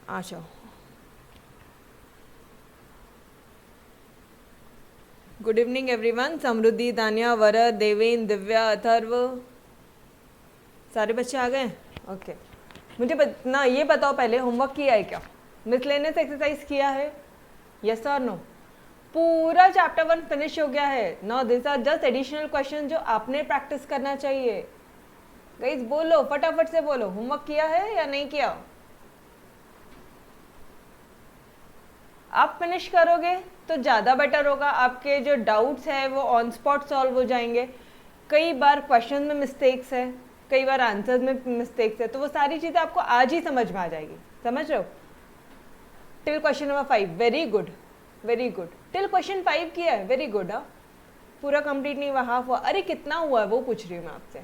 अच्छा, good evening everyone. समृद्धि, दानिया, वरद, देवेन, दिव्या, अथर्व, सारे बच्चे आ गए? ओके। मुझे ना ये बताओ पहले, होमवर्क किया है क्या? मिसलेनियस एक्सरसाइज किया है? यस और नो? पूरा चैप्टर 1 फिनिश हो गया है। No, this are just additional question जो आपने प्रैक्टिस करना चाहिए। गाइस बोलो, फटाफट से बोलो, होमवर्क किया है या नहीं किया? आप फिनिश करोगे तो ज़्यादा बेटर होगा। आपके जो डाउट्स हैं वो ऑन स्पॉट सॉल्व हो जाएंगे। कई बार क्वेश्चन में मिस्टेक्स है, कई बार आंसर्स में मिस्टेक्स है, तो वो सारी चीज़ें आपको आज ही समझ में आ जाएगी। समझ रहे हो? Till question number 5, very good, very good. Till question 5 किया है, वेरी गुड। हाँ, पूरा कंप्लीट नहीं हुआ, हाफ हुआ। अरे कितना हुआ है वो पूछ रही हूँ मैं आपसे।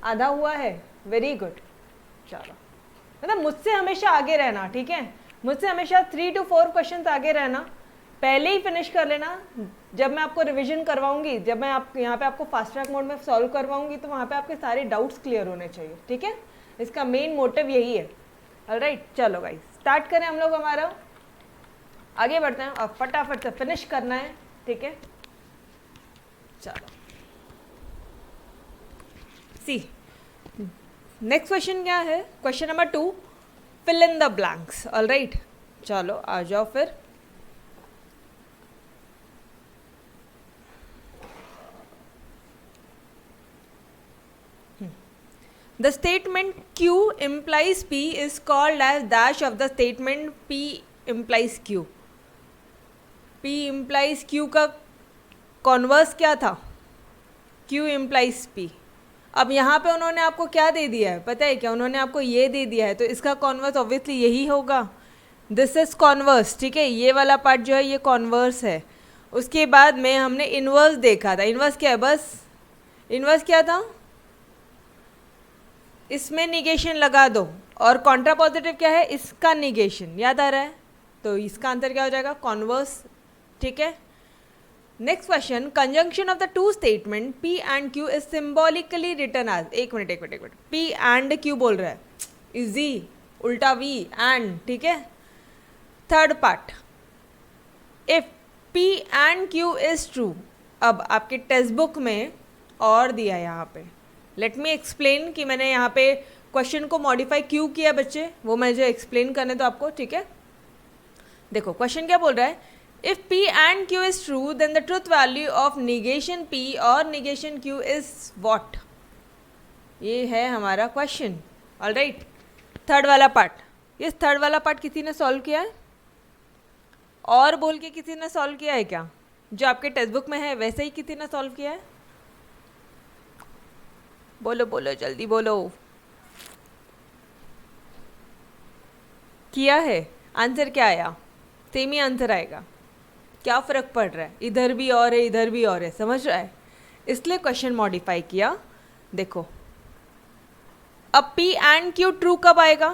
आधा हुआ है, वेरी गुड। चलो, मतलब मुझसे हमेशा आगे रहना, ठीक है? मुझसे हमेशा 3 to 4 क्वेश्चन आगे रहना, पहले ही फिनिश कर लेना। जब मैं आपको रिवीजन करवाऊंगी, जब मैं आप यहाँ पे आपको फास्ट ट्रैक मोड में सॉल्व करवाऊंगी, तो वहाँ पे आपके सारे डाउट्स क्लियर होने चाहिए, ठीक है? इसका मेन मोटिव यही है। ऑलराइट, चलो गाइस स्टार्ट करें हम लोग। हमारा आगे बढ़ते हैं और फटाफट से फिनिश करना है, ठीक है? चलो, सी नेक्स्ट क्वेश्चन क्या है? Question number 2, fill in the blanks. Alright, चलो आ जाओ फिर। The statement Q implies P is called as dash of the statement P implies Q. P implies Q का कॉन्वर्स क्या था? Q implies P। अब यहाँ पे उन्होंने आपको क्या दे दिया है पता है क्या? उन्होंने आपको ये दे दिया है, तो इसका कॉन्वर्स ऑब्वियसली यही होगा। दिस इज कॉन्वर्स, ठीक है? ये वाला पार्ट जो है ये कॉन्वर्स है। उसके बाद में हमने इन्वर्स देखा था। इन्वर्स क्या है? बस इन्वर्स क्या था? इसमें निगेशन लगा दो। और कॉन्ट्रा पॉजिटिव क्या है? इसका निगेशन। याद आ रहा है? तो इसका आंसर क्या हो जाएगा? कॉन्वर्स, ठीक है? Next question, conjunction of the two statement P and Q is symbolically written as. एक मिनट, P एंड Q बोल रहा है, इजी उल्टा V एंड, ठीक है? Third part, if P and Q is true. अब आपके टेक्स्ट बुक में और दिया है यहाँ पे, लेट मी एक्सप्लेन कि मैंने यहाँ पे क्वेश्चन को मॉडिफाई क्यों किया बच्चे, वो मैं जो एक्सप्लेन करने दो आपको, ठीक है? देखो क्वेश्चन क्या बोल रहा है, if P and Q is true then the truth value of negation P और निगेशन Q इज व्हाट? ये है हमारा क्वेश्चन। ऑलराइट, थर्ड वाला पार्ट, इस थर्ड वाला पार्ट किसी ने सॉल्व किया है? और बोल के किसी ने सॉल्व किया है क्या? जो आपके टेक्स्ट बुक में है वैसे ही किसी ने सॉल्व किया है? बोलो बोलो, जल्दी बोलो। किया है? आंसर क्या आया? सेम ही आंसर आएगा। क्या फ़र्क पड़ रहा है? इधर भी और है, इधर भी और है, समझ रहा है? इसलिए क्वेश्चन मॉडिफाई किया। देखो अब P एंड Q ट्रू कब आएगा?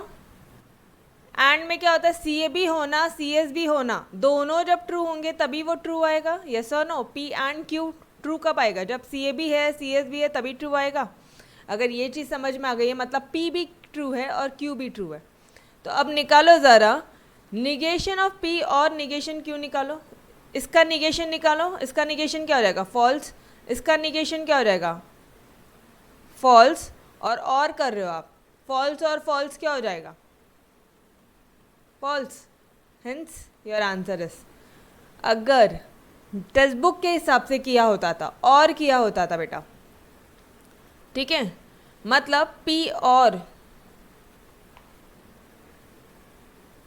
एंड में क्या होता है? CA भी होना, CS भी होना, दोनों जब ट्रू होंगे तभी वो ट्रू आएगा। यस और no? P and Q true कब आएगा? जब CA भी है, CS भी है, तभी ट्रू आएगा। अगर ये चीज़ समझ में आ गई है, मतलब P भी ट्रू है और Q भी ट्रू है। तो अब निकालो ज़रा निगेशन ऑफ P और निगेशन Q निकालो। इसका निगेशन निकालो, इसका निगेशन क्या हो जाएगा? फॉल्स। इसका निगेशन क्या हो जाएगा? फॉल्स। और कर रहे हो आप, फॉल्स और फॉल्स क्या हो जाएगा? False. Hence your answer is, अगर टेक्स्ट बुक के हिसाब से किया होता था और किया होता था बेटा, ठीक है, मतलब P और,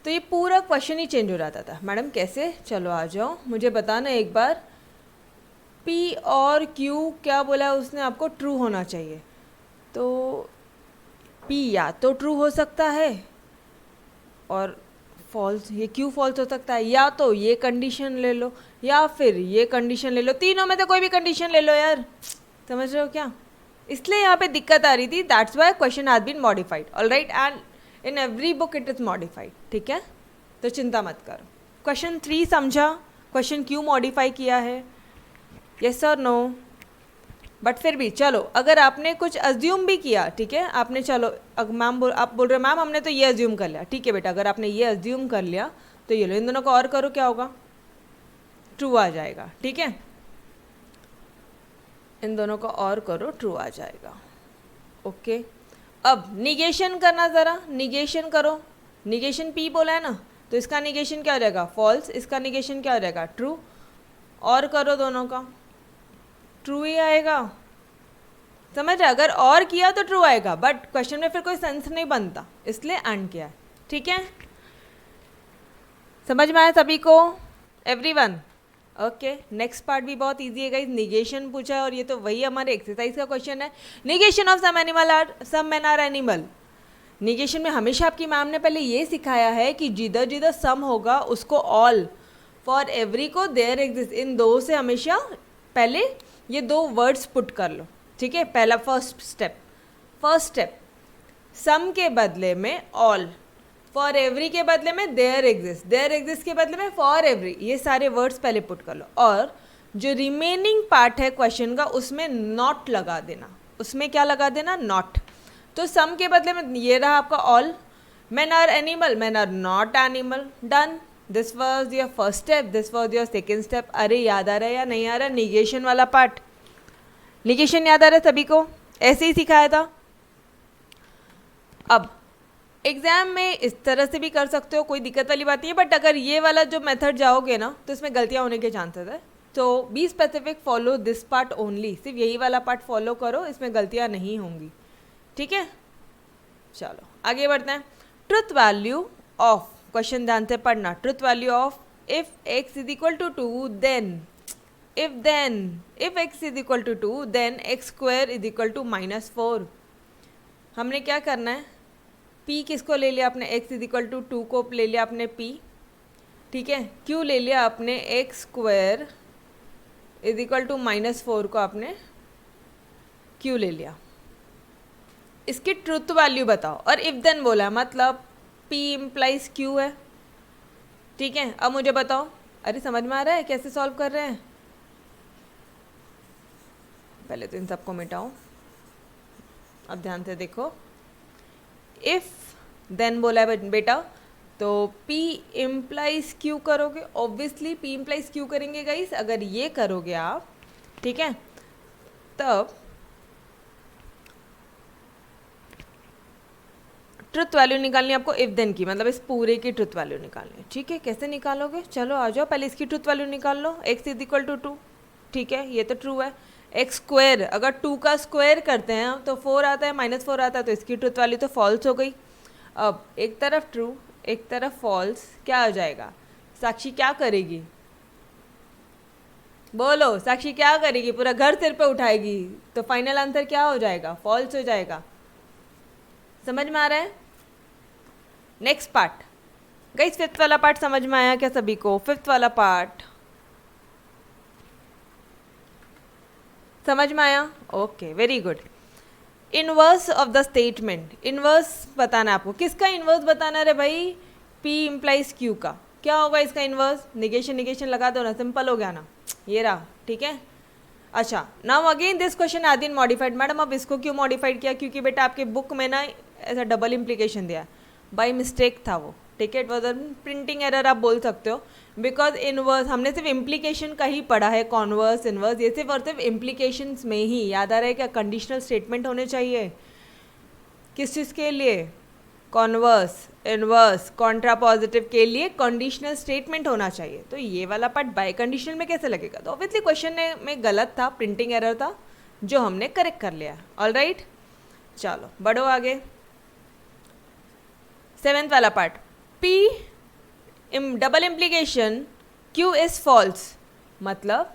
तो ये पूरा क्वेश्चन ही चेंज हो जाता था। मैडम कैसे? चलो आ जाओ, मुझे बताना एक बार। P और Q क्या बोला है उसने आपको? ट्रू होना चाहिए। तो P या तो ट्रू हो सकता है और फॉल्स, ये Q फॉल्स हो सकता है, या तो ये कंडीशन ले लो या फिर ये कंडीशन ले लो। तीनों में से कोई भी कंडीशन ले लो यार, समझ रहे हो क्या? इसलिए यहाँ पे दिक्कत आ रही थी। That's why question has been modified. Alright, and in every book it is modified, ठीक है? तो चिंता मत करो। क्वेश्चन 3 समझा? क्वेश्चन क्यों मॉडिफाई किया है? यस और नो? बट फिर भी चलो, अगर आपने कुछ अज्यूम भी किया, ठीक है, आपने चलो आप बोल रहे हो मैम हमने तो ये अज्यूम कर लिया, ठीक है बेटा, अगर आपने ये अज्यूम कर लिया तो ये लो, इन दोनों को और करो, क्या होगा, ट्रू आ जाएगा, ठीक है, इन दोनों को और करो, ट्रू आ जाएगा। ओके, अब निगेशन करना, ज़रा निगेशन करो, निगेशन पी बोला है ना, तो इसका निगेशन क्या हो जाएगा, फॉल्स, इसका निगेशन क्या हो जाएगा, ट्रू, और करो दोनों का, ट्रू ही आएगा, समझ रहे, अगर और किया तो ट्रू आएगा, बट क्वेश्चन में फिर कोई सेंस नहीं बनता, इसलिए एंड किया है, ठीक है, समझ में आया सभी को, एवरीवन। ओके, नेक्स्ट पार्ट भी बहुत इजी है गाइस, निगेशन पूछा है और ये तो वही हमारे एक्सरसाइज का क्वेश्चन है, negation of some animal are some man are animal. Negation में हमेशा आपकी मैम ने पहले ये सिखाया है कि जिधर जिधर सम होगा उसको ऑल, फॉर एवरी को देयर एग्जिस्ट, इन दो से हमेशा पहले ये दो वर्ड्स पुट कर लो, ठीक है, पहला फर्स्ट स्टेप सम के बदले में ऑल, फॉर एवरी के बदले में देयर एग्जिस्ट के बदले में फॉर एवरी, ये सारे वर्ड्स पहले पुट कर लो, और जो रिमेनिंग पार्ट है क्वेश्चन का उसमें नॉट लगा देना, उसमें क्या लगा देना, नॉट। तो सम के बदले में ये रहा आपका all, man are animal, man are not animal, done, this was your first step, this was your second step. अरे याद आ रहा है या नहीं आ रहा, निगेशन वाला पार्ट, निगेशन याद आ रहा है सभी को, ऐसे ही सिखाया था। अब एग्जाम में इस तरह से भी कर सकते हो, कोई दिक्कत वाली बात नहीं है, बट अगर ये वाला जो मेथड जाओगे ना तो इसमें गलतियाँ होने के चांसेस है, तो be specific, follow this part only, सिर्फ यही वाला पार्ट फॉलो करो, इसमें गलतियाँ नहीं होंगी, ठीक है। चलो आगे बढ़ते हैं, ट्रुथ वैल्यू ऑफ, क्वेश्चन ध्यान से पढ़ना, truth value of if x is equal to 2 then, if x is equal to 2 then x square is equal to -4। हमने क्या करना है, p किसको ले लिया आपने, x इज इक्वल टू 2 को ले लिया आपने p, ठीक है, q ले लिया आपने x square is equal to -4 को आपने q ले लिया, इसकी ट्रुथ वैल्यू बताओ, और इफ देन बोला मतलब p इम्प्लाइज q है, ठीक है। अब मुझे बताओ, अरे समझ में आ रहा है कैसे सॉल्व कर रहे हैं, पहले तो इन सबको मिटाओ, अब ध्यान से देखो, इफ देन बोला है बेटा, तो p इम्प्लाइज q करोगे, ऑब्वियसली p इम्प्लाइज q करेंगे गाइस, अगर ये करोगे आप, ठीक है, तब ट्रुथ वैल्यू निकालनी है आपको, इफ देन की, मतलब इस पूरे की ट्रुथ वैल्यू निकालनी है, ठीक है। कैसे निकालोगे, चलो आ जाओ, पहले इसकी ट्रुथ वैल्यू निकाल लो, x इज इक्वल टू 2, ठीक है, ये तो ट्रू है, x स्क्वायर, अगर 2 का स्क्वायर करते हैं तो 4 आता है, -4 आता है, तो इसकी ट्रुथ वैल्यू तो फॉल्स हो गई। अब एक तरफ ट्रू एक तरफ फॉल्स, क्या आ जाएगा, साक्षी क्या करेगी, बोलो साक्षी क्या करेगी, पूरा घर सिर पे उठाएगी, तो फाइनल आंसर क्या हो जाएगा, फॉल्स हो जाएगा, समझ में आ रहा है। नेक्स्ट पार्ट गाइस, फिफ्थ वाला पार्ट समझ में आया क्या सभी को, फिफ्थ वाला पार्ट समझ में आया, okay very good. Inverse of the statement, inverse बताना है आपको, किसका इनवर्स बताना है रे भाई, p इम्प्लाइज q का, क्या होगा इसका इनवर्स, निगेशन निगेशन लगा दो ना, सिंपल हो गया ना, ये रहा, ठीक है। अच्छा, नाउ अगेन दिस क्वेश्चन आदिन मॉडिफाइड, मैडम अब इसको क्यों मॉडिफाइड किया, क्योंकि बेटा आपके बुक में ना ऐसा डबल इम्प्लीकेशन दिया, बाई मिस्टेक था वो, ठीक है, इट वॉज प्रिंटिंग एरर आप बोल सकते हो, बिकॉज इनवर्स हमने सिर्फ इम्प्लीकेशन का ही पढ़ा है, कॉन्वर्स इनवर्स ये सिर्फ और सिर्फ इम्प्लीकेशंस में ही, याद आ रहा है क्या, कंडीशनल स्टेटमेंट होने चाहिए, किस चीज़ के लिए, कॉन्वर्स इनवर्स कॉन्ट्रापॉजिटिव के लिए कंडीशनल स्टेटमेंट होना चाहिए, तो ये वाला पार्ट बाय कंडीशनल में कैसे लगेगा, तो ऑब्वियसली क्वेश्चन में गलत था, प्रिंटिंग एरर था, जो हमने करेक्ट कर लिया, ऑल राइट। चलो बढ़ो आगे, सेवेंथ वाला part, p double implication q is false, मतलब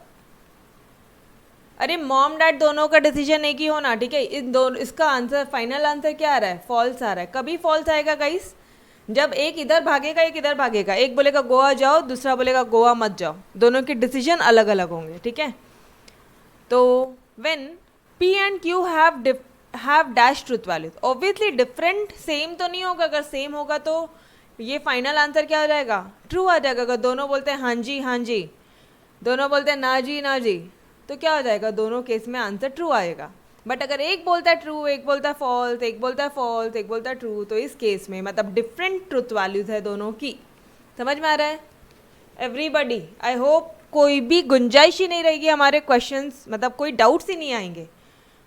अरे मॉम डैड दोनों का डिसीजन एक ही होना, ठीक है, इन दोनों, इसका आंसर फाइनल आंसर क्या आ रहा है, फॉल्स आ रहा है। कभी फॉल्स आएगा गाइस, जब एक इधर भागेगा एक इधर भागेगा, एक बोलेगा गोवा जाओ दूसरा बोलेगा गोवा मत जाओ, दोनों के डिसीजन अलग अलग होंगे, ठीक है। तो when p and q have dash truth value, obviously different same तो नहीं होगा, अगर सेम होगा तो ये फाइनल आंसर क्या हो जाएगा, ट्रू आ जाएगा। अगर दोनों बोलते हैं हाँ जी, दोनों बोलते हैं ना जी, तो क्या हो जाएगा, दोनों केस में आंसर ट्रू आएगा। बट अगर एक बोलता है ट्रू, एक बोलता है फॉल्स, एक बोलता है फॉल्स, एक बोलता है ट्रू, तो इस केस में मतलब डिफरेंट ट्रुथ वैल्यूज है दोनों की। समझ में आ रहा है एवरीबडी? आई होप कोई भी गुंजाइश ही नहीं रहेगी हमारे क्वेश्चंस, मतलब कोई डाउट्स ही नहीं आएंगे,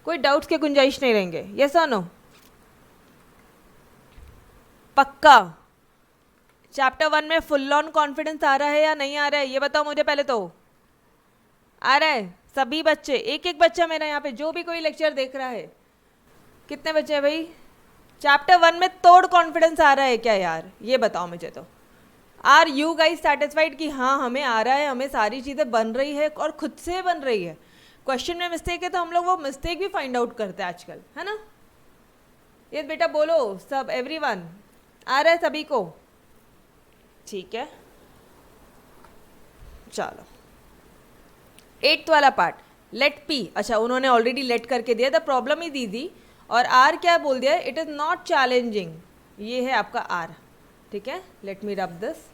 कोई डाउट्स के गुंजाइश नहीं रहेंगे। यस और नो? पक्का चैप्टर 1 में फुल ऑन कॉन्फिडेंस आ रहा है या नहीं आ रहा है, ये बताओ मुझे पहले तो। आ रहा है सभी बच्चे? एक एक बच्चा मेरा यहाँ पे जो भी कोई लेक्चर देख रहा है, कितने बच्चे हैं भाई? चैप्टर 1 में तोड़ कॉन्फिडेंस आ रहा है क्या यार, ये बताओ मुझे तो। आर यू गाइज सेटिस्फाइड कि हाँ हमें आ रहा है, हमें सारी चीज़ें बन रही है और खुद से बन रही है। क्वेश्चन में मिस्टेक है तो हम लोग वो मिस्टेक भी फाइंड आउट करते हैं आजकल, है ना? ये बेटा बोलो सब, एवरीवन आ रहा है सभी को? ठीक है चलो 8th वाला पार्ट, लेट पी। अच्छा उन्होंने ऑलरेडी लेट करके दिया, द प्रॉब्लम इज ईजी, और आर क्या बोल दिया, इट इज़ नॉट चैलेंजिंग। ये है आपका आर, ठीक है। Let me rub this.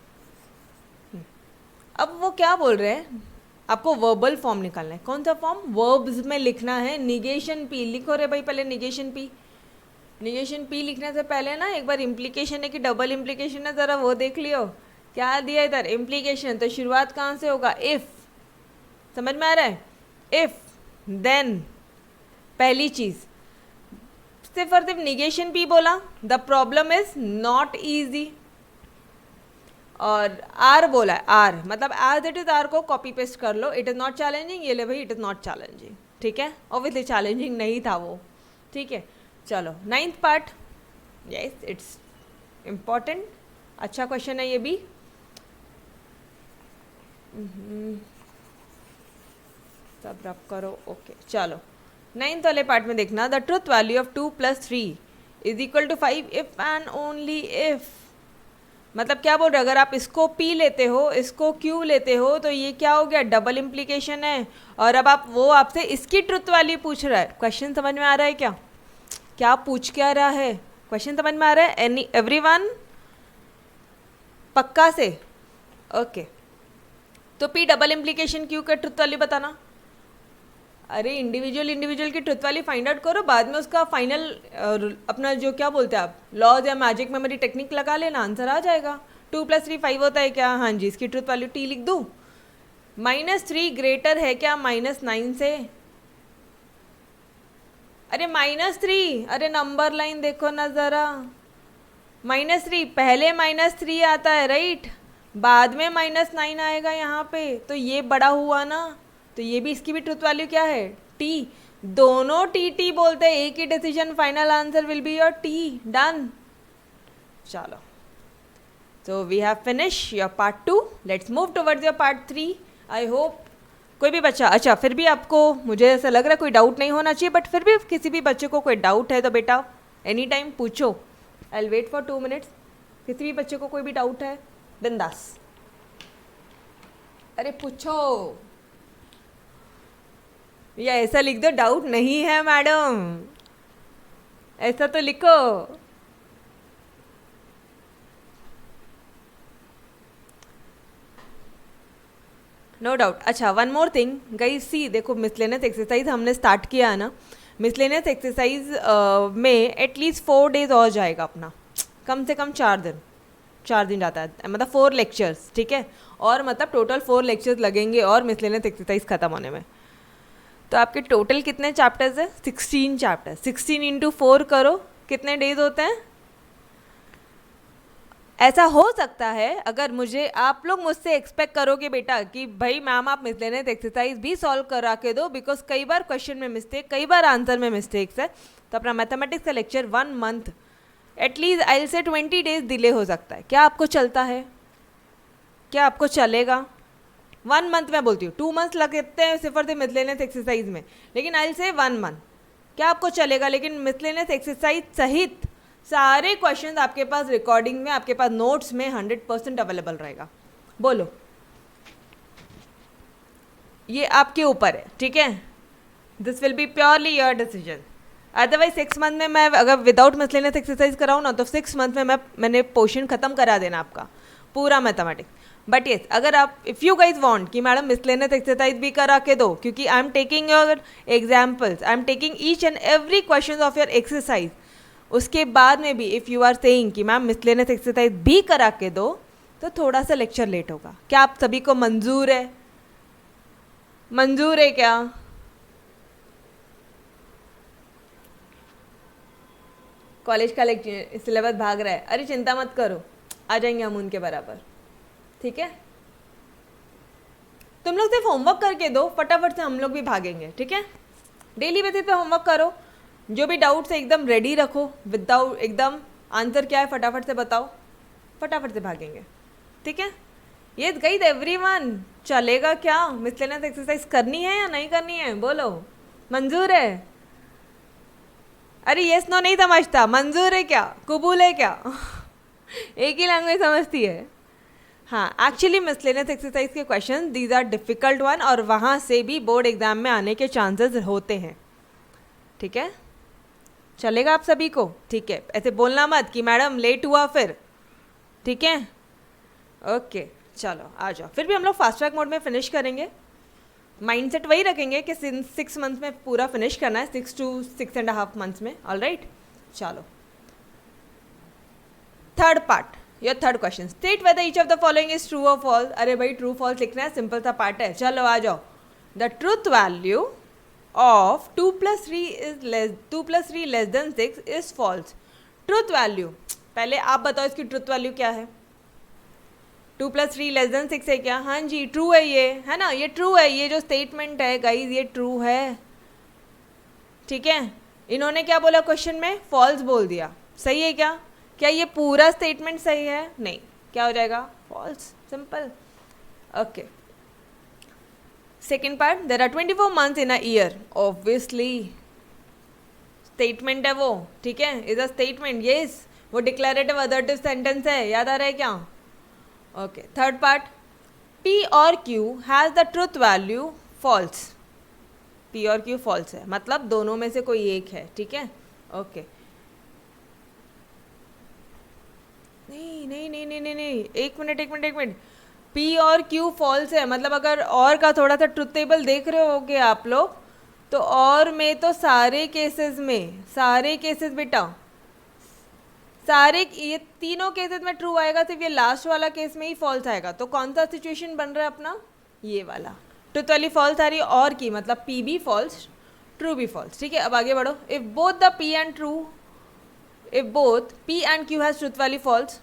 अब वो क्या बोल रहे हैं, आपको वर्बल फॉर्म निकालना है। कौन सा फॉर्म? वर्ब्स में लिखना है निगेशन पी। लिखो रे भाई पहले निगेशन पी। निगेशन पी लिखने से पहले ना एक बार इम्प्लीकेशन है कि डबल इम्प्लीकेशन है, ज़रा वो देख लियो। क्या दिया इधर? इम्प्लीकेशन। तो शुरुआत कहाँ से होगा? इफ़। समझ में आ रहा है? इफ़ देन पहली चीज़, सिर्फ और सिर्फ निगेशन पी बोला, the problem is not easy, और आर बोला है, आर मतलब एज इट इज आर को कॉपी पेस्ट कर लो। इट इज़ नॉट चैलेंजिंग, ये ले भाई इट इज़ नॉट चैलेंजिंग, ठीक है। ऑब्वियसली चैलेंजिंग नहीं था वो, ठीक है। चलो 9th part, yes it's important, अच्छा क्वेश्चन है ये भी। सब रब करो, ओके चलो 9th वाले पार्ट में देखना, the truth value of 2 + 3 is equal to 5 if and only if. मतलब क्या बोल रहे, अगर आप इसको पी लेते हो, इसको क्यू लेते हो, तो ये क्या हो गया? डबल इम्प्लीकेशन है। और अब आप वो आपसे इसकी ट्रुथ वैल्यू पूछ रहा है। क्वेश्चन समझ में आ रहा है क्या? क्या पूछ क्या रहा है? क्वेश्चन समझ में आ रहा है? एनी एवरीवन पक्का से? ओके तो पी डबल इम्प्लीकेशन क्यू का ट्रुथ वैल्यू बताना। अरे इंडिविजुअल की ट्रुथ वैल्यू फाइंड आउट करो, बाद में उसका फाइनल अपना जो क्या बोलते हैं आप, लॉज या मैजिक मेमोरी टेक्निक लगा लेना, आंसर आ जाएगा। 2 + 3 5 होता है क्या? हाँ जी, इसकी ट्रुथ वैल्यू टी लिख दूँ। -3 ग्रेटर है क्या -9 से? अरे -3, अरे नंबर लाइन देखो ना ज़रा। -3 पहले -3 आता है राइट, बाद में -9 आएगा यहाँ पे, तो ये बड़ा हुआ ना, तो ये भी इसकी भी ट्रुथ वैल्यू क्या है? टी। दोनों टी बोलते हैं, एक ही decision, final answer will be your T. Done. चलो तो we have finish your part 2, let's move towards your part 3। I hope कोई भी बच्चा, अच्छा फिर भी आपको, मुझे ऐसा लग रहा है कोई डाउट नहीं होना चाहिए, बट फिर भी किसी भी बच्चे को कोई डाउट है तो बेटा एनी टाइम पूछो। I will wait for 2 minutes. किसी भी बच्चे को कोई भी डाउट है बिंदास, अरे पूछो, या ऐसा लिख दो डाउट नहीं है मैडम, ऐसा तो लिखो। No doubt. अच्छा one more thing guys, see देखो मिसलेनियस एक्सरसाइज हमने स्टार्ट किया है ना, मिसलेनियस एक्सरसाइज में एटलीस्ट 4 डेज और जाएगा अपना, कम से कम 4 दिन जाता है, मतलब 4 लेक्चर्स, ठीक है। और मतलब टोटल 4 लेक्चर्स लगेंगे और मिसलेनियस एक्सरसाइज ख़त्म होने में। तो आपके टोटल कितने चैप्टर्स हैं? 16 चैप्टर। 16 × 4 करो, कितने डेज होते हैं? ऐसा हो सकता है अगर मुझे आप लोग मुझसे एक्सपेक्ट करोगे बेटा कि भाई मैम आप मिसलेनियस एक्सरसाइज भी सॉल्व करा के दो, बिकॉज कई बार क्वेश्चन में मिस्टेक, कई बार आंसर में मिस्टेक्स है, तो अपना मैथमेटिक्स का lecture 1 month at least I will say 20 days delay हो सकता है। क्या आपको चलता है? क्या आपको चलेगा? 1 मंथ मैं बोलती हूँ, 2 मंथ्स लगते हैं सिर्फ और सिर्फ मिसलेनियस एक्सरसाइज में, लेकिन आई विल से 1 मंथ। क्या आपको चलेगा? लेकिन मिसलेनियस एक्सरसाइज सहित सारे क्वेश्चंस आपके पास रिकॉर्डिंग में, आपके पास नोट्स में 100% अवेलेबल रहेगा। बोलो, ये आपके ऊपर है, ठीक है। This will be purely your decision. Otherwise 6 month में मैं अगर विदाउट मिसलेनियस एक्सरसाइज कराऊँ ना, तो 6 मंथ में मैंने पोर्शन ख़त्म करा देना आपका पूरा मैथमेटिक्स। बट येस अगर आप इफ़ यू गाइज वांट कि मैडम मिसलेनियस एक्सरसाइज भी करा के दो, क्योंकि I am taking your examples, I am taking each and every question of your exercise, उसके बाद में भी इफ़ यू आर सेइंग कि मैम मिसलेनियस एक्सरसाइज भी करा के दो, तो थोड़ा सा लेक्चर लेट होगा। क्या आप सभी को मंजूर है? मंजूर है क्या? कॉलेज का सिलेबस भाग रहा है, अरे चिंता मत करो, आ जाएंगे हम उनके बराबर, ठीक है? तुम लोग सिर्फ होमवर्क करके दो, फटाफट से हम लोग भी भागेंगे, ठीक है? डेली बेसिस पे होमवर्क करो, जो भी डाउट्स है एकदम रेडी रखो, विदाउट एकदम आंसर क्या है फटाफट से बताओ, फटाफट से भागेंगे, ठीक है? ये गाइस एवरीवन, चलेगा क्या? मिसलेनियस एक्सरसाइज करनी है या नहीं करनी है? बोलो, मंजूर है? अरे यस नो नहीं समझता, मंजूर है क्या? कबूल है क्या? एक ही लैंग्वेज समझती है। हाँ, एक्चुअली मिसलेनियस एक्सरसाइज के question these are difficult one, और वहाँ से भी बोर्ड एग्जाम में आने के चांसेस होते हैं, ठीक है? चलेगा आप सभी को? ठीक है, ऐसे बोलना मत कि मैडम लेट हुआ फिर, ठीक है? ओके, चलो आ जाओ। फिर भी हम लोग फास्ट ट्रैक मोड में फिनिश करेंगे, माइंडसेट वही रखेंगे कि 6 मंथ्स में पूरा फिनिश करना है, 6 to 6.5 मंथ्स में, ऑल राइट? चलो, third part, your third question, state whether each of the following is true और फॉल्स। अरे भाई ट्रू फॉल्स लिखना है, सिंपल सा पार्ट है, चलो आ जाओ। The truth value of 2 + 3 less than 6 is false. Truth value, पहले आप बताओ इसकी ट्रूथ वैल्यू क्या है? 2 + 3 लेस देन 6 है क्या? हाँ जी, ट्रू है ये, है ना? ये ट्रू है, ये जो स्टेटमेंट है गाइज ये ट्रू है, ठीक है? इन्होंने क्या बोला क्वेश्चन में? फॉल्स बोल दिया, सही है क्या? क्या ये पूरा स्टेटमेंट सही है? नहीं, क्या हो जाएगा? False, simple. Okay, second part, there are 24 months in a year, obviously statement है वो, ठीक है? इज अ स्टेटमेंट, यस, वो डिक्लेरेटिव अदर्टिव सेंटेंस है, याद आ रहा है क्या? ओके, थर्ड पार्ट, P और Q has the truth value false. P और Q फॉल्स है, मतलब दोनों में से कोई एक है, ठीक है? ओके, नहीं नहीं नहीं नहीं नहीं नहीं, एक मिनट, P और Q फॉल्स है, मतलब अगर और का थोड़ा सा ट्रुथ टेबल देख रहे होगे आप लोग, तो और में तो सारे केसेस बेटा, सारे ये तीनों केसेस में ट्रू आएगा, सिर्फ ये लास्ट वाला केस में ही फॉल्स आएगा। तो कौन सा सिचुएशन बन रहा है अपना? ये वाला, ट्रुथ वाली फॉल्स आ रही है, और की मतलब P भी फॉल्स, ट्रू भी फॉल्स, ठीक है? अब आगे बढ़ो। If both P and Q has truth value false,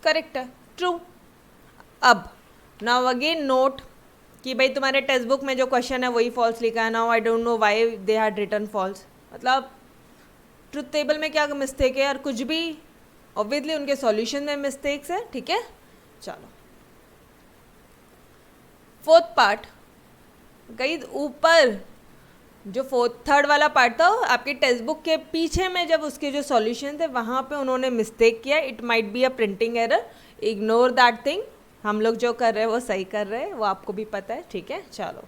correct है, ट्रू। अब नाउ अगेन नोट कि भाई तुम्हारे टेक्स्ट बुक में जो क्वेश्चन है वही फॉल्स लिखा है। Now I don't know why they had written false, मतलब ट्रुथ टेबल में क्या मिस्टेक है यार? कुछ भी, ऑब्वियसली उनके सॉल्यूशन में मिस्टेक्स है, ठीक है? चलो, फोर्थ पार्ट गाइस, ऊपर जो थर्ड वाला पार्ट था आपके टेक्स्ट बुक के पीछे में, जब उसके जो सॉल्यूशन थे वहाँ पे उन्होंने मिस्टेक किया। It might be a printing error, ignore that thing. हम लोग जो कर रहे हैं वो सही कर रहे हैं, वो आपको भी पता है, ठीक है? चलो,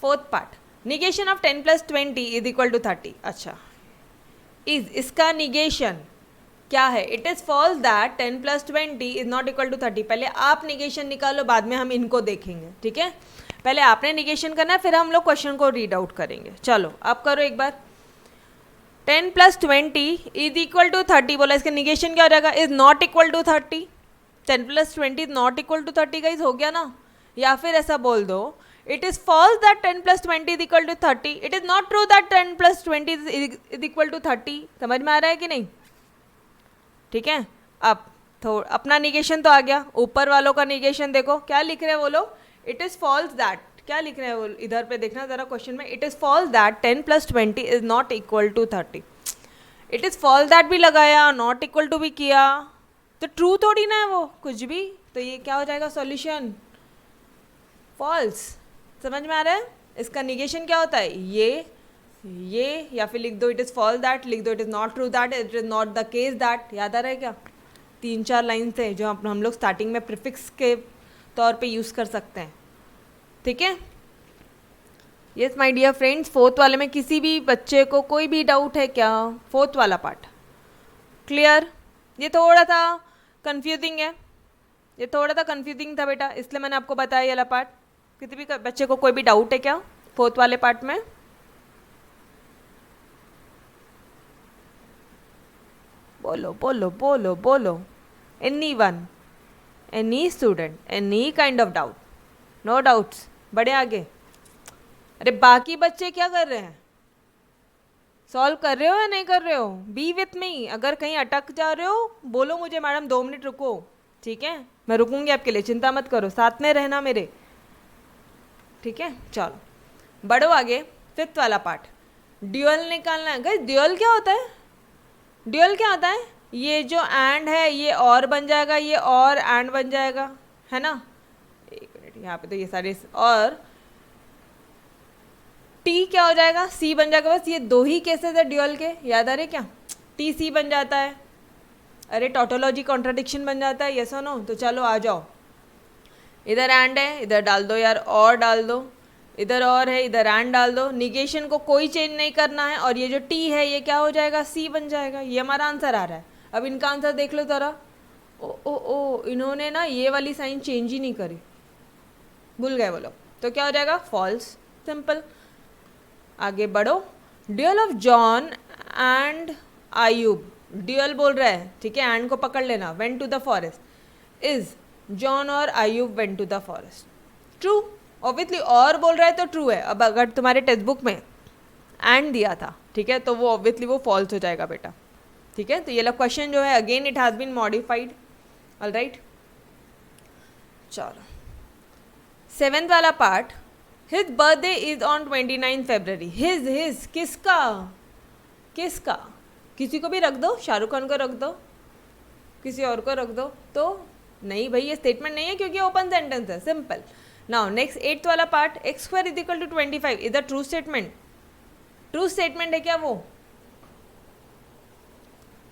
fourth part, negation of 10 + 20 is equal to 30। अच्छा, इसका निगेशन क्या है? It is false that 10 + 20 is not equal to 30। पहले आप निगेशन निकालो, बाद में हम इनको देखेंगे, ठीक है? पहले आपने निगेशन करना है, फिर हम लोग क्वेश्चन को रीड आउट करेंगे। चलो आप करो एक बार। 10 + 20 इज इक्वल टू 30 बोला, इसका निगेशन क्या हो जाएगा? Is not equal to 30। 10 + 20 is not equal to 30 guys, हो गया ना? या फिर ऐसा बोल दो, it is false that 10 + 20 is equal to 30। It is not true that 10 + 20 is equal to 30। समझ में आ रहा है कि नहीं? ठीक है, अब थोड़ा अपना निगेशन तो आ गया, ऊपर वालों का निगेशन देखो क्या लिख रहे हैं वो लोग। इट इज फॉल्स दैट, क्या लिख रहे हैं वो, इधर पे देखना जरा क्वेश्चन में। It is false that 10 + 20 is not equal to 30। It is false that भी लगाया, नॉट इक्वल टू भी किया, तो ट्रू थोड़ी ना है वो कुछ भी। तो ये क्या हो जाएगा सॉल्यूशन? फॉल्स। समझ में आ रहा है? इसका निगेशन क्या होता है? ये या फिर लिख दो इट इज़ फॉल्स दैट, लिख दो it is not true that, it is not the case that. याद आ रहा है क्या? 3-4 लाइन थे जो हम लोग स्टार्टिंग में प्रीफिक्स के तौर पे यूज़ कर सकते हैं, ठीक है? Yes my dear friends, fourth वाले में किसी भी बच्चे को कोई भी डाउट है क्या? फोर्थ वाला पार्ट क्लियर? ये थोड़ा सा कंफ्यूजिंग है, ये थोड़ा सा कंफ्यूजिंग था बेटा, इसलिए मैंने आपको बताया ये वाला पार्ट। किसी भी बच्चे को कोई भी डाउट है क्या फोर्थ वाले पार्ट में? बोलो बोलो बोलो बोलो, any one, any student, any kind of doubt? No doubts, बड़े आगे। अरे बाकी बच्चे क्या कर रहे हैं, सॉल्व कर रहे हो या नहीं कर रहे हो? B with me. अगर कहीं अटक जा रहे हो बोलो मुझे, मैडम 2 मिनट रुको, ठीक है? मैं रुकूंगी आपके लिए, चिंता मत करो, साथ में रहना मेरे, ठीक है? चलो बढ़ो आगे, फिफ्थ वाला पार्ट, ड्यूअल निकालना है। गाइस ड्यूअल क्या होता है? ड्यूअल क्या होता है? ये जो एंड है ये और बन जाएगा, ये और एंड बन जाएगा, है ना? एक मिनट, यहाँ पे तो ये सारे और टी क्या हो जाएगा? सी बन जाएगा। बस ये 2 ही केसेस है ड्यूअल के, याद आ रहे क्या? टी सी बन जाता है। अरे टोटोलॉजी कॉन्ट्राडिक्शन बन जाता है, यस और नो? तो चलो आ जाओ, इधर एंड है इधर डाल दो यार, और डाल दो, इधर और है इधर एंड डाल दो, निगेशन को कोई चेंज नहीं करना है, और ये जो टी है ये क्या हो जाएगा? सी बन जाएगा। ये हमारा आंसर आ रहा है। अब इनका आंसर देख लो ज़रा। ओ ओ ओ, इन्होंने ना ये वाली साइन चेंज ही नहीं करी, भूल गए वो लोग, तो क्या हो जाएगा? फॉल्स। सिंपल। आगे बढ़ो, dual of John and Ayub, dual बोल रहा है, ठीक है? एंड को पकड़ लेना। Went to the forest, is John और Ayub went to the forest? True, obviously. और बोल रहा है तो ट्रू है। अब अगर तुम्हारे टेक्स्ट बुक में एंड दिया था, ठीक है, तो वो ऑब्वियसली वो फॉल्स हो जाएगा बेटा, ठीक है? तो ये वाला क्वेश्चन जो है again it has been modified, alright? चलो 7th वाला part, his birthday is on 29 February। His किसका? किसका? किसी को भी रख दो, शाहरुख खान को रख दो, किसी और को रख दो, तो नहीं भाई ये स्टेटमेंट नहीं है क्योंकि ओपन सेंटेंस है। सिंपल। नाउ नेक्स्ट 8th वाला part, x square is equal to 25, इधर ट्रू स्टेटमेंट। ट्रू स्टेटमेंट है क्या वो?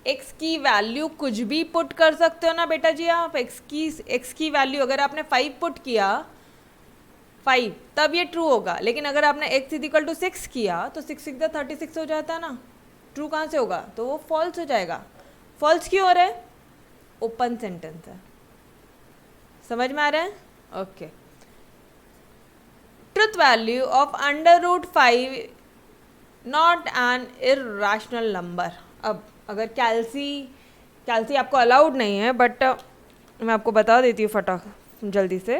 एक्स की वैल्यू कुछ भी पुट कर सकते हो ना बेटा जी आप। एक्स की वैल्यू अगर आपने 5 पुट किया, 5, तब ये ट्रू होगा। लेकिन अगर आपने एक्स इज इक्वल टू 6 किया तो 6 6 36 हो जाता है ना, ट्रू कहाँ से होगा? तो वो फॉल्स हो जाएगा। फॉल्स क्यों हो रहा है? ओपन सेंटेंस है। समझ में आ रहा है? Okay. Truth value of √5 not an irrational number. अब अगर कैल्सी आपको अलाउड नहीं है, बट मैं आपको बता देती हूँ फटाक जल्दी से,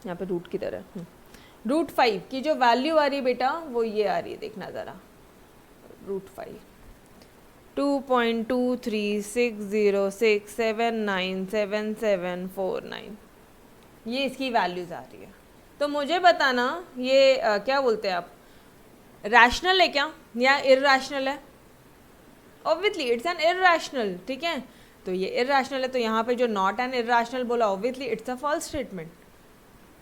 यहाँ पे रूट की तरह √5 की जो वैल्यू आ रही है बेटा वो ये आ रही है, देखना ज़रा। √5 2.23606797749, ये इसकी वैल्यूज़ आ रही है। तो मुझे बताना ये क्या बोलते हैं आप, रैशनल है क्या या इर्रेशनल है? ऑब्वियसली इट्स एन इर्रेशनल, ठीक है? तो ये इर्रेशनल है, तो यहाँ पे जो नॉट एन इर्रेशनल बोला, obviously it's a false statement.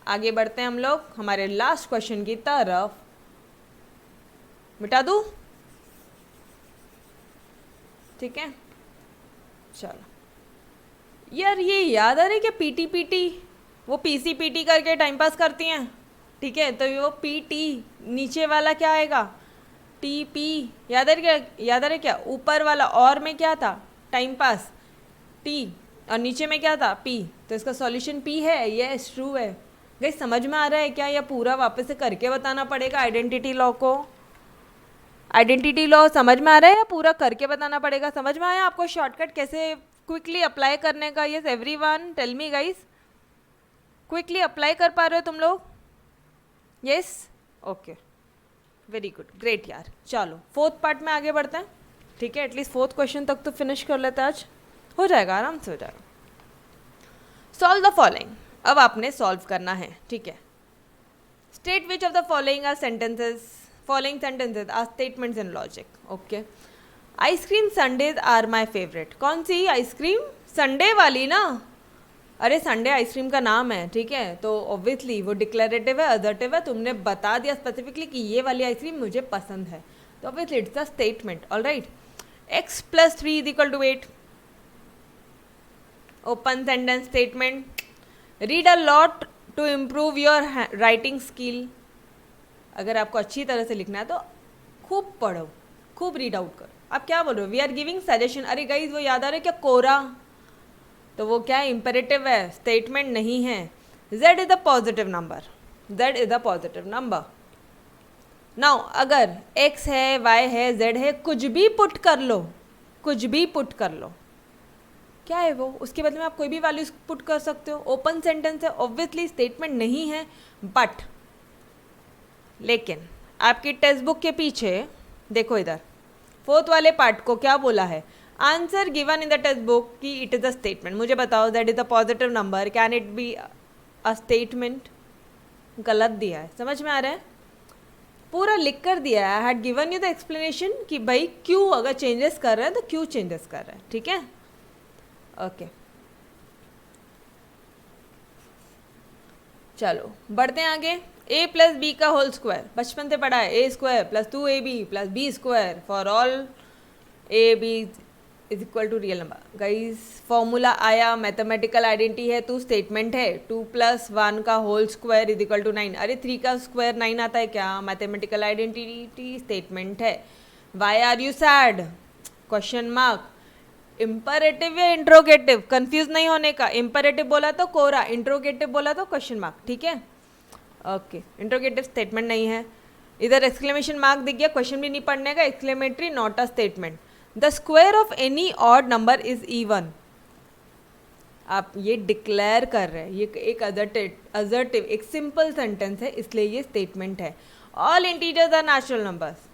आगे बढ़ते हैं हम लोग हमारे लास्ट क्वेश्चन की तरफ। मिटा दूँ? ठीक है, चलो यार ये याद आ रहा है कि पीटी वो पीसी करके टाइम पास करती हैं, ठीक है? तो वो पीटी नीचे वाला क्या आएगा? टीपी। याद आ रहा है क्या? ऊपर वाला और में क्या था? टाइम पास टी, और नीचे में क्या था? पी। तो इसका सॉल्यूशन पी है। यस ट्रू है। गाइस समझ में आ रहा है क्या? या पूरा वापस से करके बताना पड़ेगा आइडेंटिटी लॉ को? आइडेंटिटी लॉ समझ में आ रहा है या पूरा करके बताना पड़ेगा? समझ में आया आपको शॉर्टकट कैसे क्विकली अप्लाई करने का? Yes everyone tell me guys, quickly apply कर पा रहे हो तुम लोग? Yes okay, very good, great यार। चलो 4th पार्ट में आगे बढ़ते हैं, ठीक है? एटलीस्ट 4th क्वेश्चन तक तो फिनिश कर लेते हैं आज, हो जाएगा, आराम से हो जाएगा। सॉल्व द फॉलोइंग, अब आपने सॉल्व करना है, ठीक है? State which of the following are sentences, following sentences are statements in logic. Okay, ice cream sundaes are my favourite. कौन सी आइसक्रीम? संडे वाली ना। अरे संडे आइसक्रीम का नाम है, ठीक है? तो ऑब्वियसली वो डिक्लेरेटिव है, असर्टिव है। तुमने बता दिया स्पेसिफिकली कि ये वाली आइसक्रीम मुझे पसंद है, तो obviously it's a statement. Alright, x + 3 = 8, open sentence statement. Read a lot to improve your writing skill. अगर आपको अच्छी तरह से लिखना है तो खूब पढ़ो, खूब रीड आउट करो। आप क्या बोल रहे हो? We are giving suggestion. अरे गाइज वो याद आ रहा है क्या? कोरा, तो वो क्या है, इम्पेरेटिव है, स्टेटमेंट नहीं है। z is the positive number, z is the positive number. Now अगर x है, y है, z है, कुछ भी पुट कर लो, कुछ भी पुट कर लो, क्या है वो, उसके बदले में आप कोई भी वैल्यूज पुट कर सकते हो। ओपन सेंटेंस है, ऑब्वियसली स्टेटमेंट नहीं है। बट लेकिन आपकी टेक्स्ट बुक के पीछे देखो, इधर फोर्थ वाले पार्ट को क्या बोला है, answer given in the text book कि इट इज़ अ स्टेटमेंट। मुझे बताओ, that is a positive number, can it be a statement? गलत दिया है, समझ में आ रहा है, पूरा लिख कर दिया है। I had given you the explanation कि भाई क्यों, अगर चेंजेस कर रहे हैं तो क्यों चेंजेस कर रहे हैं, ठीक है। ओके चलो बढ़ते हैं आगे। a प्लस बी का होल स्क्वायर बचपन से पढ़ा है, A square plus 2ab plus B square for all A B is equal to real number. Guys formula आया, मैथमेटिकल आइडेंटिटी है, 2 स्टेटमेंट है। 2 + 1 का whole square is equal to 9। अरे 3 का स्क्वायर 9 आता है क्या? मैथमेटिकल आइडेंटिटी स्टेटमेंट है। Why are you sad? Question mark. Imperative या इंट्रोगेटिव, कंफ्यूज नहीं होने का। इम्परेटिव बोला तो कोरा, इंट्रोगेटिव बोला तो क्वेश्चन मार्क, ठीक है। ओके इंट्रोगेटिव स्टेटमेंट नहीं है। इधर एक्सक्लेमेशन मार्क दिख गया, क्वेश्चन भी नहीं पढ़ने का। Exclamatory not a statement. The square of any odd number is even. आप ये डिक्लेयर कर रहे हैं, ये एक अजर्टिव एक सिंपल सेंटेंस है, इसलिए ये स्टेटमेंट है। All integers are natural numbers.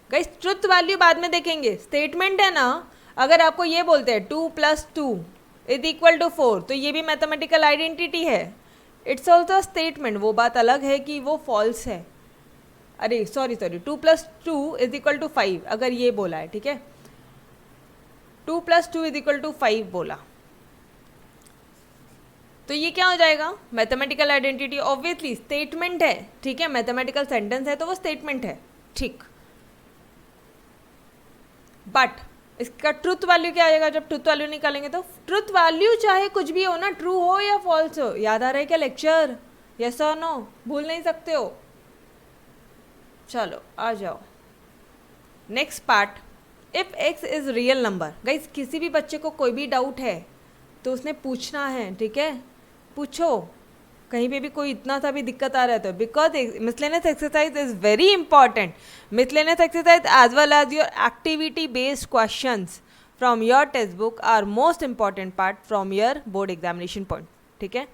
Guys truth value बाद में देखेंगे, स्टेटमेंट है ना। अगर आपको ये बोलते हैं 2 + 2 इज इक्वल टू 4, तो ये भी मैथमेटिकल आइडेंटिटी है, इट्स ऑल्सो स्टेटमेंट। वो बात अलग है कि वो फॉल्स है। अरे सॉरी 2 + 2 इज इक्वल टू 5 अगर ये बोला है, ठीक है। 2 + 2 इज इक्वल टू 5 बोला, तो ये क्या हो जाएगा? मैथमेटिकल आइडेंटिटी, ऑब्वियसली स्टेटमेंट है, ठीक है। मैथमेटिकल सेंटेंस है तो वो स्टेटमेंट है, ठीक। बट इसका ट्रुथ वैल्यू क्या आएगा? जब ट्रुथ वैल्यू निकालेंगे तो ट्रुथ वैल्यू चाहे कुछ भी हो ना, ट्रू हो या फॉल्स हो। याद आ रहा है क्या लेक्चर? यस और नो? भूल नहीं सकते हो। चलो आ जाओ next part. If x is real number. Guys किसी भी बच्चे को कोई भी डाउट है तो उसने पूछना है, ठीक है, पूछो। कहीं पे भी कोई इतना सा भी दिक्कत आ रहा है तो, because miscellaneous exercise is very important. Miscellaneous exercise as well as your activity based questions from your text book are most important part from your board examination point, ठीक है।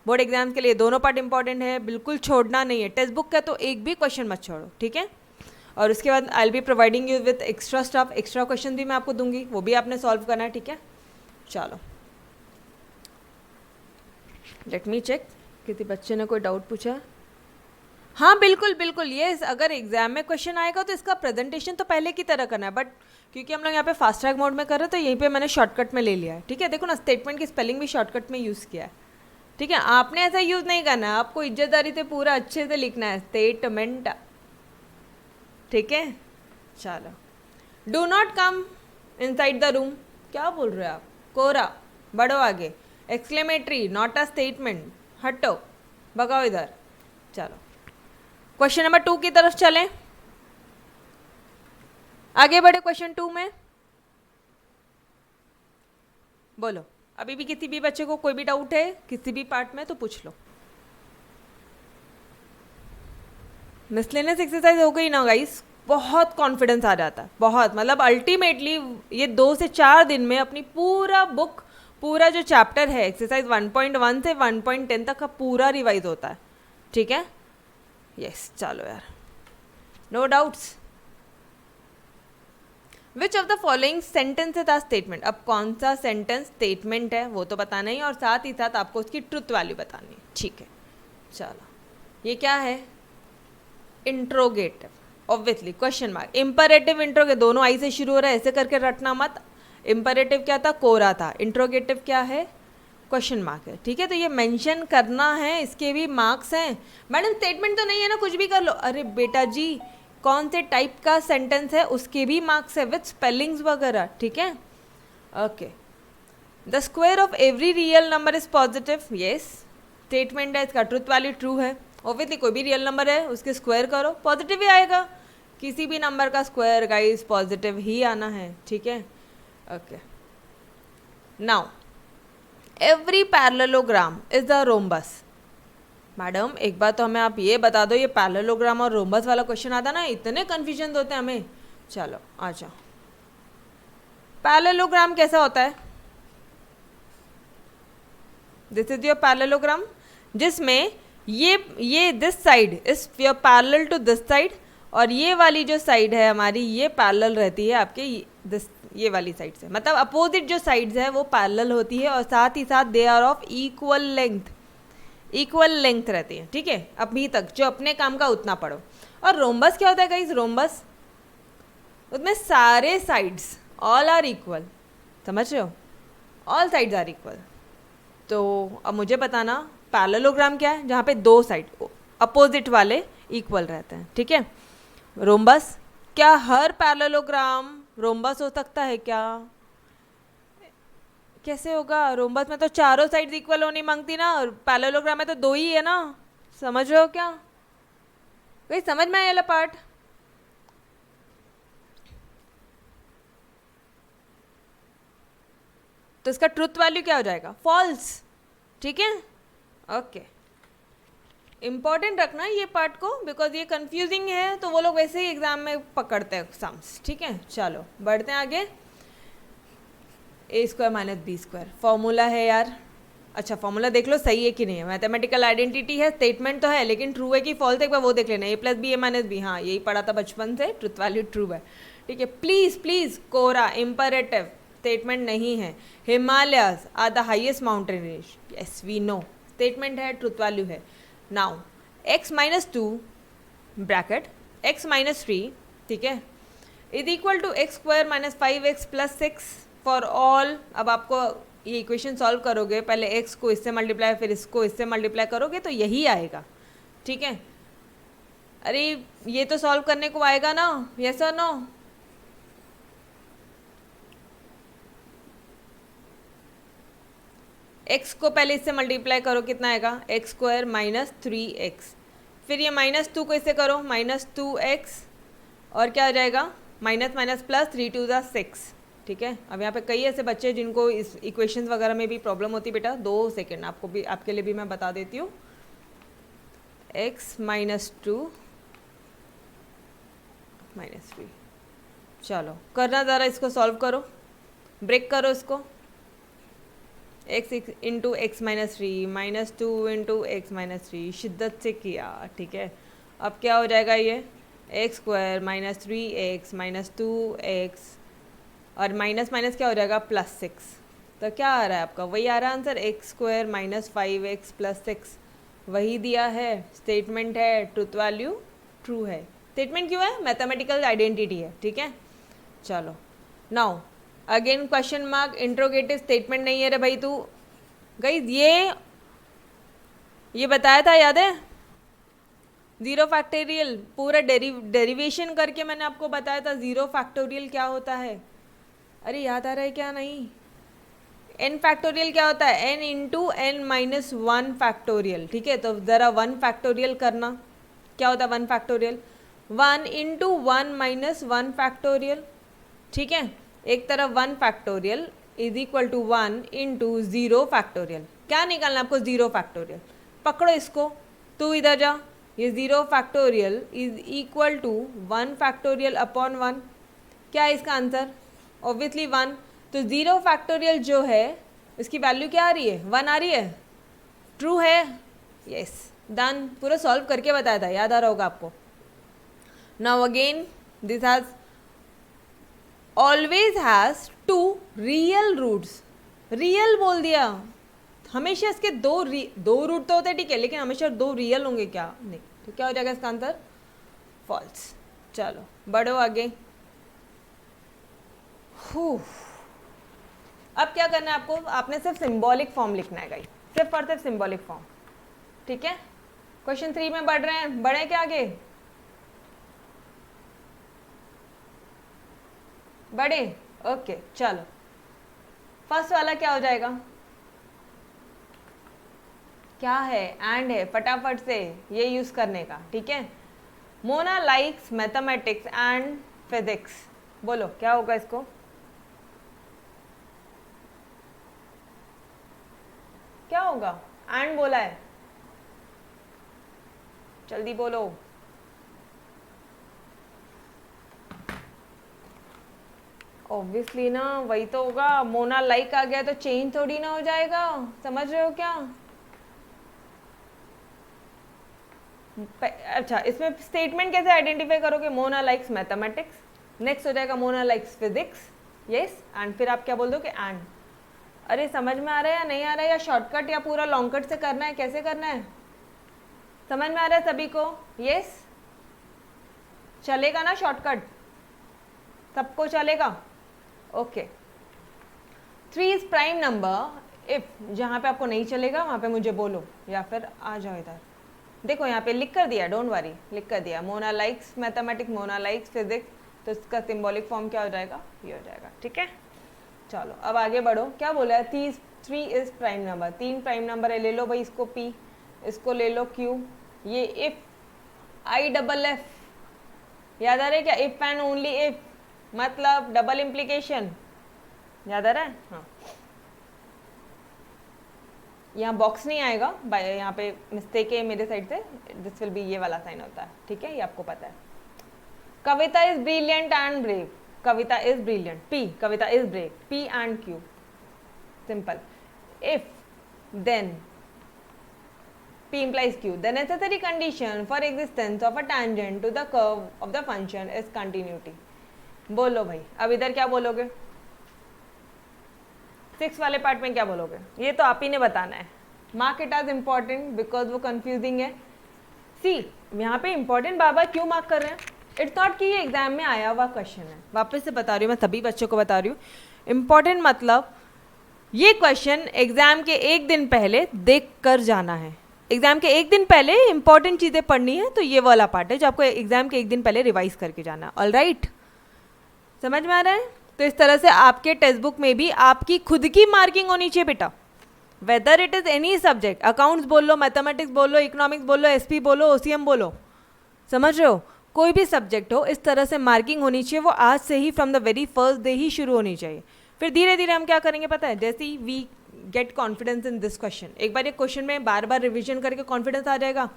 बोर्ड एग्जाम के लिए दोनों पार्ट इंपॉर्टेंट है, बिल्कुल छोड़ना नहीं है। टेक्स्ट बुक का तो एक भी क्वेश्चन मत छोड़ो, ठीक है। और उसके बाद I will be providing you with extra stuff, extra question भी मैं आपको दूंगी, वो भी आपने सॉल्व करना है, ठीक है। चलो लेट मी चेक, किसी बच्चे ने कोई डाउट पूछा? हाँ बिल्कुल बिल्कुल, ये अगर एग्जाम में क्वेश्चन आएगा तो इसका प्रेजेंटेशन तो पहले की तरह करना है, बट क्योंकि हम लोग यहाँ पे फास्ट ट्रैक मोड में कर रहे हैं तो यहीं पे मैंने शॉर्टकट में ले लिया है, ठीक है। देखो ना, स्टेटमेंट की स्पेलिंग भी शॉर्टकट में यूज़ किया है, ठीक है। आपने ऐसा यूज़ नहीं करना है, आपको इज्जतदारी से पूरा अच्छे से लिखना है, स्टेटमेंट, ठीक है। चलो, do not come inside the room. क्या बोल रहे हो आप? कोरा, बढ़ो आगे। एक्सक्लेमेटरी नॉट अ स्टेटमेंट, हटो, भगाओ इधर। चलो क्वेश्चन नंबर 2 की तरफ चलें, आगे बढ़े क्वेश्चन 2 में। बोलो, अभी भी किसी भी बच्चे को कोई भी डाउट है किसी भी पार्ट में तो पूछ लो। मिसलेनियस एक्सरसाइज हो गई ना गाइस, बहुत कॉन्फिडेंस आ जाता है, बहुत, मतलब अल्टीमेटली ये 2 से 4 दिन में अपनी पूरा बुक, पूरा जो चैप्टर है एक्सरसाइज 1.1 से 1.10 तक का पूरा रिवाइज होता है, ठीक है। यस चलो यार, no doubts. Which of the following sentences are statement. अब कौन सा सेंटेंस स्टेटमेंट है वो तो बताना ही, और साथ ही साथ आपको उसकी ट्रुथ वैल्यू बतानी है, ठीक है। चलो ये क्या है? Interrogative, obviously question mark. Imperative interrogative दोनों आई से शुरू हो रहा है, ऐसे करके रटना मत। इम्परेटिव क्या था? कोरा था। इंट्रोगेटिव क्या है? क्वेश्चन मार्क है, ठीक है। तो ये मेंशन करना है, इसके भी मार्क्स हैं। मैडम स्टेटमेंट तो नहीं है ना, कुछ भी कर लो। अरे बेटा जी, कौन से टाइप का सेंटेंस है उसके भी मार्क्स है विथ स्पेलिंग्स वगैरह, ठीक है। Okay, the square of every real number is positive. Yes statement है, इसका ट्रुथ वैल्यू ट्रू है। ऑब्वियसली कोई भी रियल नंबर है उसके स्क्वायर करो, पॉजिटिव ही आएगा। किसी भी नंबर का स्क्वायर गाइस पॉजिटिव ही आना है, ठीक है। Okay now every parallelogram is the rhombus. Madam एक बार तो हमें आप ये बता दो, ये पैरेललोग्राम और रोम्बस वाला क्वेश्चन आता ना, इतने कन्फ्यूजन होते हैं हमें। चलो आ जाओ, पैरेललोग्राम कैसा होता है? दिस इज योर पैरेललोग्राम, जिसमें ये this side is your parallel to this side, और ये वाली जो साइड है हमारी ये पैरेलल रहती है आपके ये वाली साइड से, मतलब अपोजिट जो साइड्स है वो पैरेलल होती है, और साथ ही साथ they are of equal length रहती है। ठीक है, अभी तक जो अपने काम का उतना पढ़ो। और रोम्बस क्या होता है गाइस? रोम्बस उसमें सारे साइड्स ऑल आर इक्वल, समझ रहे हो? All sides are equal. तो अब मुझे बताना पैरेललोग्राम क्या है? जहाँ पे दो साइड अपोजिट वाले इक्वल रहते हैं। ठीक है, रोम्बस, क्या हर पैरेललोग्राम रोम्बस हो सकता है क्या? कैसे होगा? रोम्बस में तो चारों साइड्स इक्वल होनी मांगती ना, और पैरेललोग्राम में तो दो ही है ना। समझ रहे हो क्या? कोई समझ में आया वाला पार्ट? तो इसका ट्रुथ वैल्यू क्या हो जाएगा? फॉल्स। ठीक है, ओके। इम्पॉर्टेंट रखना ये पार्ट को, बिकॉज ये कंफ्यूजिंग है, तो वो लोग वैसे ही एग्जाम में पकड़ते हैं सम्स। ठीक है, चलो बढ़ते हैं आगे। a² माइनस b², फॉर्मूला है यार। अच्छा फॉर्मूला देख लो सही है कि नहीं है। मैथमेटिकल आइडेंटिटी है, स्टेटमेंट तो है, लेकिन ट्रू है कि फॉल्स, एक बार वो देख लेना। a + b a minus b, हाँ यही पढ़ा था बचपन से, ट्रुथ वैल्यू ट्रू है। ठीक है, प्लीज कोरा इम्परेटिव स्टेटमेंट नहीं है। Himalayas are the highest mountain range, yes we know, statement है, ट्रुथ वैल्यू है। Now x minus 2 bracket x minus 3, ठीक है, is equal to x² minus 5x plus 6 for all. अब आपको ये इक्वेशन सॉल्व करोगे, पहले x को इससे मल्टीप्लाई फिर इसको इससे मल्टीप्लाई करोगे तो यही आएगा। ठीक है, अरे ये तो सॉल्व करने को आएगा ना, यस और नो? x को पहले इससे मल्टीप्लाई करो, कितना आएगा? x² माइनस 3x, फिर ये माइनस 2 को इससे करो, माइनस 2x, और क्या आ जाएगा? Minus minus plus, 3 × 2 = 6। ठीक है, अब यहाँ पे कई ऐसे बच्चे जिनको इस इक्वेशंस वगैरह में भी प्रॉब्लम होती, बेटा 2 सेकेंड आपके लिए भी मैं बता देती हूँ। x माइनस 2 माइनस 3, चलो करना ज़रा, इसको सॉल्व करो, ब्रेक करो इसको। x into x minus 3 minus 2 into x minus 3, शिद्दत से किया। ठीक है, अब क्या हो जाएगा? ये x² minus 3x minus 2x, और माइनस माइनस क्या हो जाएगा? प्लस 6। तो क्या आ रहा है आपका? वही आ रहा है answer, x² minus 5x plus 6, वही दिया है। स्टेटमेंट है, ट्रुथ वैल्यू ट्रू है। स्टेटमेंट क्यों है? मैथमेटिकल आइडेंटिटी है। ठीक है, चलो now again question mark, interrogative statement नहीं है रे भाई तू। गाइस ये बताया था, याद है? 0 फैक्टोरियल पूरा डेरिवेशन करके मैंने आपको बताया था 0 फैक्टोरियल क्या होता है। अरे याद आ रहा है क्या? नहीं। n फैक्टोरियल क्या होता है? n into n minus 1 factorial. ठीक है, तो ज़रा 1 फैक्टोरियल करना। क्या होता है 1 फैक्टोरियल? 1 into 1 minus 1 factorial. ठीक है, एक तरफ 1 factorial is equal to 1 into 0 factorial. क्या निकालना आपको? 0 फैक्टोरियल। पकड़ो इसको, तू इधर जा। ये 0 factorial is equal to 1 factorial upon 1। क्या है इसका आंसर? ऑब्वियसली 1। तो 0 फैक्टोरियल जो है इसकी वैल्यू क्या आ रही है? 1 आ रही है। ट्रू है, यस डन। पूरा सॉल्व करके बताया था, याद आ रहा होगा आपको। Now again this has always has 2 real roots. Real बोल दिया, हमेशा इसके दो रूट तो होते, ठीक है, लेकिन हमेशा 2 रियल होंगे क्या? नहीं। तो क्या हो जाएगा इसका आंसर? फॉल्स। चलो बढ़ो आगे। अब क्या करना है आपको? आपने सिर्फ सिंबॉलिक फॉर्म लिखना है गाइस, सिर्फ और सिर्फ सिंबॉलिक फॉर्म। ठीक है, क्वेश्चन 3 में बढ़ रहे हैं, बढ़े क्या आगे? बड़े, ओके चलो। फर्स्ट वाला क्या हो जाएगा? क्या है? एंड है, फटाफट से ये यूज करने का। ठीक है, Mona likes mathematics and physics. बोलो क्या होगा इसको? क्या होगा? एंड बोला है, जल्दी बोलो। ऑब्वियसली ना, वही तो होगा। मोना लाइक आ गया तो चेंज थोड़ी ना हो जाएगा, समझ रहे हो क्या? अच्छा, इसमें स्टेटमेंट कैसे आइडेंटिफाई करोगे? मोना लाइक्स मैथमेटिक्स, नेक्स्ट हो जाएगा Mona likes physics, yes, and फिर आप क्या बोल दो कि एंड। अरे समझ में आ रहा है या नहीं आ रहा है, या शॉर्टकट या पूरा लॉन्ग कट से करना है, कैसे करना है? समझ में आ रहा है सभी को? यस, चलेगा ना शॉर्टकट? सबको चलेगा? Okay. 3 is prime number if, जहाँ पे आपको नहीं चलेगा वहाँ पे मुझे बोलो, या फिर आ जाओ इधर। देखो यहाँ पे लिख कर दिया, डोंट वरी, लिख कर दिया। Mona likes mathematics, Mona likes physics, तो इसका सिंबॉलिक फॉर्म क्या हो जाएगा? ये हो जाएगा, ठीक है। चलो अब आगे बढ़ो। क्या बोला है? 3 is prime number, 3 prime number है। ले लो भाई इसको P, इसको ले लो Q। ये इफ IFF, याद आ रहा है क्या? इफ एंड ओनली इफ, मतलब डबल इम्प्लीकेशन, याद आ रहा है? हाँ, यहाँ बॉक्स नहीं आएगा, यहाँ पे मिस्टेक है मेरे साइड से, दिस विल बी, ये वाला साइन होता है, ठीक है, ये आपको पता है। Kavita is brilliant and brave, Kavita is brilliant, P, Kavita is brave, P and Q, सिंपल। If then P implies Q, the necessary condition for existence of a tangent to the curve of the function is continuity। बोलो भाई, अब इधर क्या बोलोगे? 6 वाले part में क्या बोलोगे? ये तो आप ही ने बताना है। Mark it as important because वो कंफ्यूजिंग है। सी, यहाँ पे इम्पॉर्टेंट बाबा क्यों मार्क कर रहे हैं? इट्स नॉट कि ये एग्जाम में आया हुआ क्वेश्चन है, वापस से बता रही हूँ, मैं सभी बच्चों को बता रही हूँ। इम्पॉर्टेंट मतलब ये क्वेश्चन एग्जाम के एक दिन पहले देख कर जाना है। एग्जाम के एक दिन पहले इंपॉर्टेंट चीज़ें पढ़नी है, तो ये वाला पार्ट है जो आपको एग्जाम के एक दिन पहले रिवाइज करके जाना है। ऑल राइट, समझ में आ रहा है? तो इस तरह से आपके टेक्स्ट बुक में भी आपकी खुद की मार्किंग होनी चाहिए बेटा, whether it is any subject, accounts बोल लो, मैथमेटिक्स बोल लो, इकोनॉमिक्स बोल लो, एसपी बोलो, ओसीएम बोलो, समझ रहे हो? कोई भी सब्जेक्ट हो, इस तरह से मार्किंग होनी चाहिए। वो आज से ही from the very first day ही शुरू होनी चाहिए। फिर धीरे धीरे हम क्या करेंगे पता है? जैसे ही we get confidence in this question, एक बार एक क्वेश्चन में बार बार रिविजन करके कॉन्फिडेंस आ जाएगा।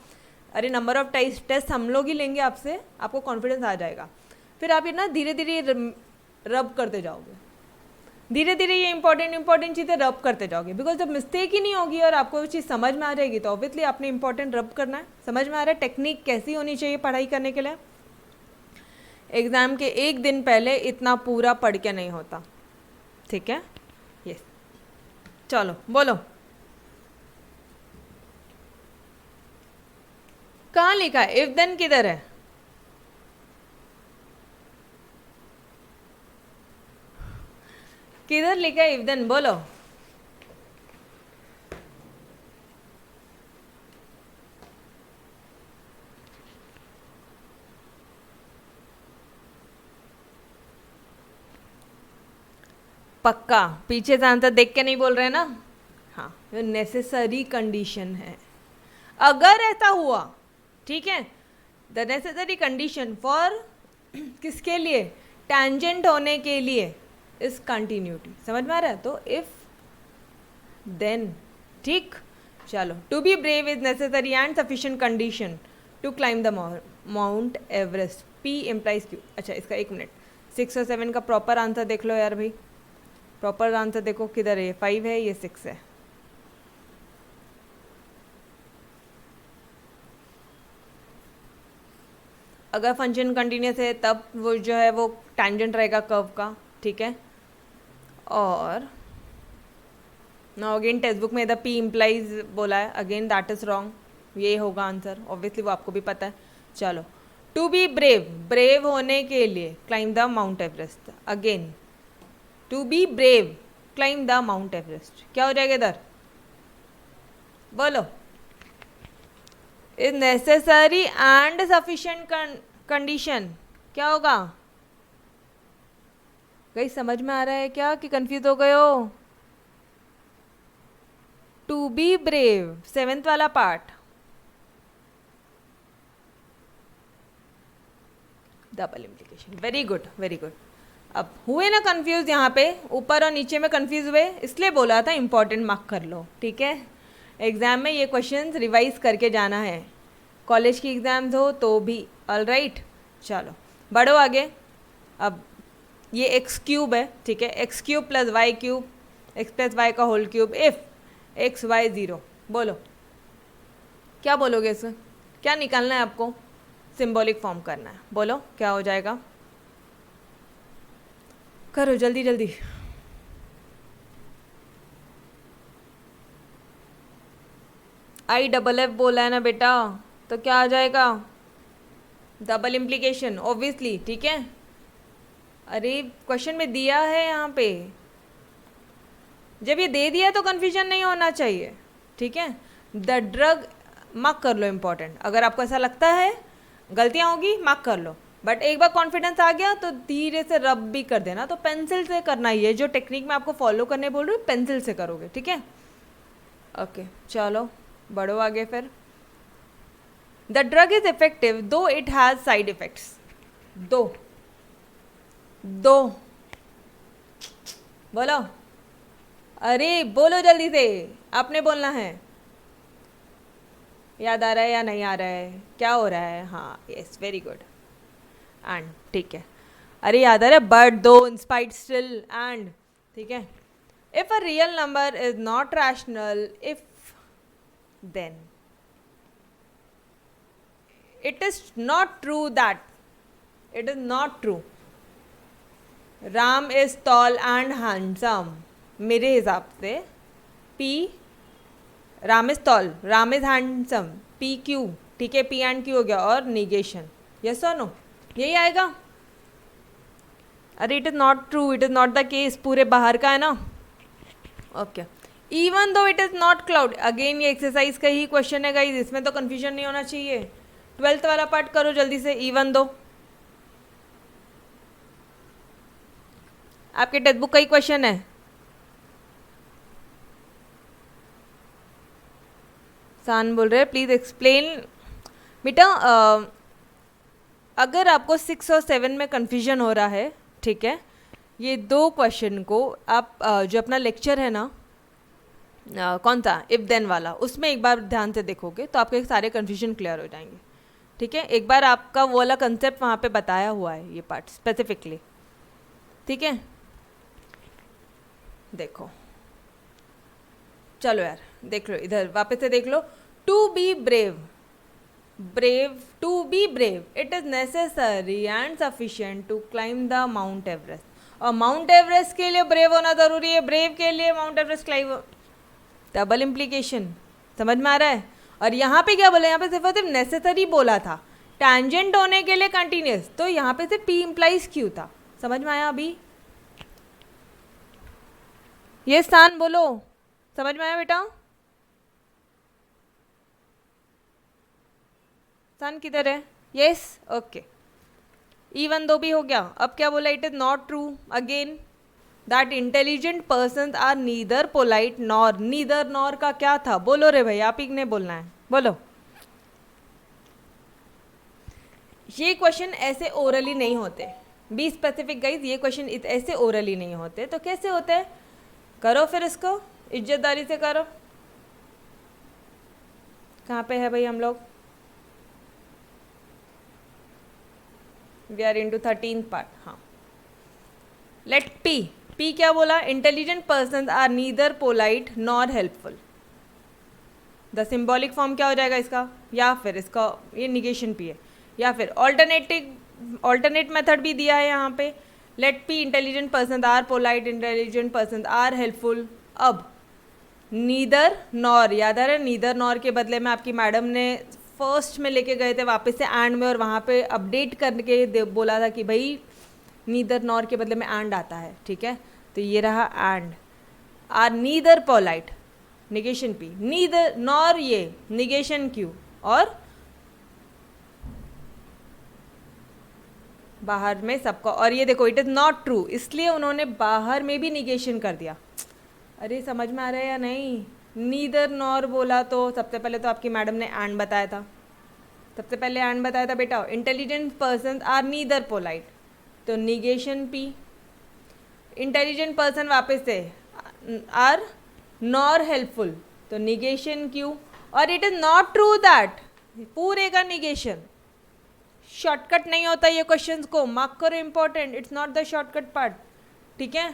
अरे नंबर ऑफ टेस्ट हम लोग ही लेंगे आपसे, आपको कॉन्फिडेंस आ जाएगा। फिर आप ये ना धीरे धीरे रब करते जाओगे, धीरे धीरे ये इंपॉर्टेंट चीज़ें रब करते जाओगे। बिकॉज जब मिस्टेक ही नहीं होगी और आपको वो चीज़ समझ में आ जाएगी, तो ऑब्वियसली आपने इंपॉर्टेंट रब करना है। समझ में आ रहा है टेक्निक कैसी होनी चाहिए पढ़ाई करने के लिए? एग्ज़ाम के एक दिन पहले इतना पूरा पढ़ के नहीं होता, ठीक है? यस, चलो बोलो, कहाँ लिखा है? इफ देन किधर है? किधर लिखा है इफ देन? बोलो। पक्का पीछे से आंसर देख के नहीं बोल रहे ना? हाँ, ये नेसेसरी कंडीशन है। अगर ऐसा हुआ, ठीक है, द नेसेसरी कंडीशन फॉर किसके लिए? टैंजेंट होने के लिए इस कंटिन्यूटी। समझ में आ रहा है? तो इफ देन, ठीक। चलो, to be brave is necessary and sufficient condition to climb the mount Everest, P implies Q। अच्छा, इसका 1 मिनट, 6 और 7 का प्रॉपर आंसर देख लो यार भाई। प्रॉपर आंसर देखो किधर है? 5 है, ये 6 है। अगर फंक्शन कंटिन्यूस है तब वो जो है वो टैंजेंट रहेगा कर्व का, ठीक है। और नाउ अगेन टेक्स्ट बुक में द P इम्प्लाइज बोला है, अगेन दैट इज रॉन्ग, ये होगा आंसर, ऑब्वियसली वो आपको भी पता है। चलो, टू बी ब्रेव, ब्रेव होने के लिए climb the mount Everest. Again to be brave, climb the mount Everest, क्या हो जाएगा इधर? बोलो। Is necessary and sufficient condition, क्या होगा? कहीं समझ में आ रहा है क्या कि कंफ्यूज हो गए हो? टू बी ब्रेव, 7th वाला part, double implication. Very good, very good. अब हुए ना कंफ्यूज? यहाँ पे ऊपर और नीचे में कंफ्यूज हुए, इसलिए बोला था इंपॉर्टेंट मार्क कर लो, ठीक है। एग्ज़ाम में ये क्वेश्चंस रिवाइज करके जाना है, कॉलेज की एग्ज़ाम्स हो तो भी। ऑल राइट, चलो बढ़ो आगे। अब ये एक्स क्यूब है, ठीक है, X cube plus Y cube, X plus Y का whole cube, if X Y zero. बोलो क्या बोलोगे इसमें, क्या निकालना है आपको, सिंबॉलिक फॉर्म करना है, बोलो क्या हो जाएगा, करो जल्दी जल्दी। आई डबल एफ बोला है ना बेटा, तो क्या आ जाएगा, डबल इम्प्लीकेशन ऑब्वियसली, ठीक है। अरे क्वेश्चन में दिया है यहाँ पे, जब ये दे दिया तो कन्फ्यूजन नहीं होना चाहिए, ठीक है। द ड्रग मार्क कर लो, इम्पॉर्टेंट, अगर आपको ऐसा लगता है गलतियाँ होगी मार्क कर लो, बट एक बार कॉन्फिडेंस आ गया तो धीरे से रब भी कर देना। तो पेंसिल से करना ही है, जो टेक्निक मैं आपको फॉलो करने बोल रही हूँ पेंसिल से करोगे, ठीक है। ओके चलो बढ़ो आगे फिर। द ड्रग इज इफेक्टिव दो इट हैज साइड इफेक्ट्स। दो दो बोलो, अरे बोलो जल्दी से, आपने बोलना है। याद आ रहा है या नहीं आ रहा है, क्या हो रहा है, हाँ यस वेरी गुड, एंड ठीक है। अरे याद आ रहा है, बट दो इंस्पाइट स्टिल एंड, ठीक है। If a real number is not rational, if then it is not true that, it is not true Ram is tall and handsome। मेरे हिसाब से P, Ram is tall, Ram is handsome, P Q, ठीक है, P and Q हो गया, और negation, yes और no, यही आएगा। अरे it is not true, it is not the case, पूरे बाहर का है ना, okay. Even though it is not cloud, again ये एक्सरसाइज का ही क्वेश्चन है गाइस, इसमें तो कन्फ्यूजन नहीं होना चाहिए। 12th वाला पार्ट करो जल्दी से, इवन दो, आपके टेक्स्ट बुक का ही क्वेश्चन है। सान बोल रहे हैं प्लीज़ एक्सप्लेन। बेटा अगर आपको 6 और 7 में कन्फ्यूजन हो रहा है, ठीक है, ये दो क्वेश्चन को आप जो अपना लेक्चर है ना, कौन सा इफ देन वाला, उसमें एक बार ध्यान से देखोगे तो आपके सारे कन्फ्यूजन क्लियर हो जाएंगे, ठीक है। एक बार आपका वो वाला कंसेप्ट वहाँ पे बताया हुआ है, ये पार्ट स्पेसिफिकली, ठीक है। देखो चलो यार देख लो, इधर वापस से देख लो। To be brave, brave, to be brave it is necessary and sufficient to climb the mount Everest. और माउंट एवरेस्ट के लिए ब्रेव होना ज़रूरी है, ब्रेव के लिए Mount Everest climb, double implication, समझ में आ रहा है। और यहाँ पे क्या बोला, यहाँ पे सिर्फ नेसेसरी बोला था, टैंजेंट होने के लिए कंटिन्यूस, तो यहाँ पे सिर्फ पी इम्प्लाइज क्यू था, समझ में आया अभी। ये स्थान बोलो, समझ में आया बेटा, स्थान किधर है, यस ओके। इवन दो भी हो गया। अब क्या बोला, it is not true again that intelligent person are neither polite nor, neither nor का क्या था, बोलो रे भाई, आप ही ने बोलना है, बोलो। ये क्वेश्चन ऐसे ओरली नहीं होते, बी स्पेसिफिक गाइज, ये क्वेश्चन ऐसे ओरली नहीं होते, तो कैसे होते हैं, करो फिर इसको इज्जतदारी से करो। कहाँ पे है भाई हम लोग, we are into 13th part, हाँ। लेट पी, पी क्या बोला, intelligent person are neither polite nor helpful. The symbolic form क्या हो जाएगा इसका, या फिर इसका ये निगेशन पी है, या फिर ऑल्टरनेट मेथड भी दिया है यहाँ पे। Let P intelligent person are polite, intelligent person are helpful. अब नीदर नॉर, याद आ रहा है, नीदर नॉर के बदले में आपकी मैडम ने फर्स्ट में लेके गए थे वापस से एंड में, और वहाँ पे अपडेट करके बोला था कि भाई नीदर नॉर के बदले में एंड आता है, ठीक है। तो ये रहा and, are neither polite, negation P, neither nor ये निगेशन क्यू, और बाहर में सबका। और ये देखो इट इज़ नॉट ट्रू, इसलिए उन्होंने बाहर में भी निगेशन कर दिया। अरे समझ में आ रहा है या नहीं, नीदर नॉर बोला तो सबसे पहले तो आपकी मैडम ने एंड बताया था, सबसे पहले एंड बताया था बेटा। Intelligent person are neither polite, तो निगेशन पी। इंटेलिजेंट पर्सन वापस से आर नॉर हेल्पफुल, तो निगेशन क्यू, और it is not true that पूरे का निगेशन। शॉर्टकट नहीं होता ये क्वेश्चंस को, मार्क करो, important, it's not the shortcut part, ठीक है।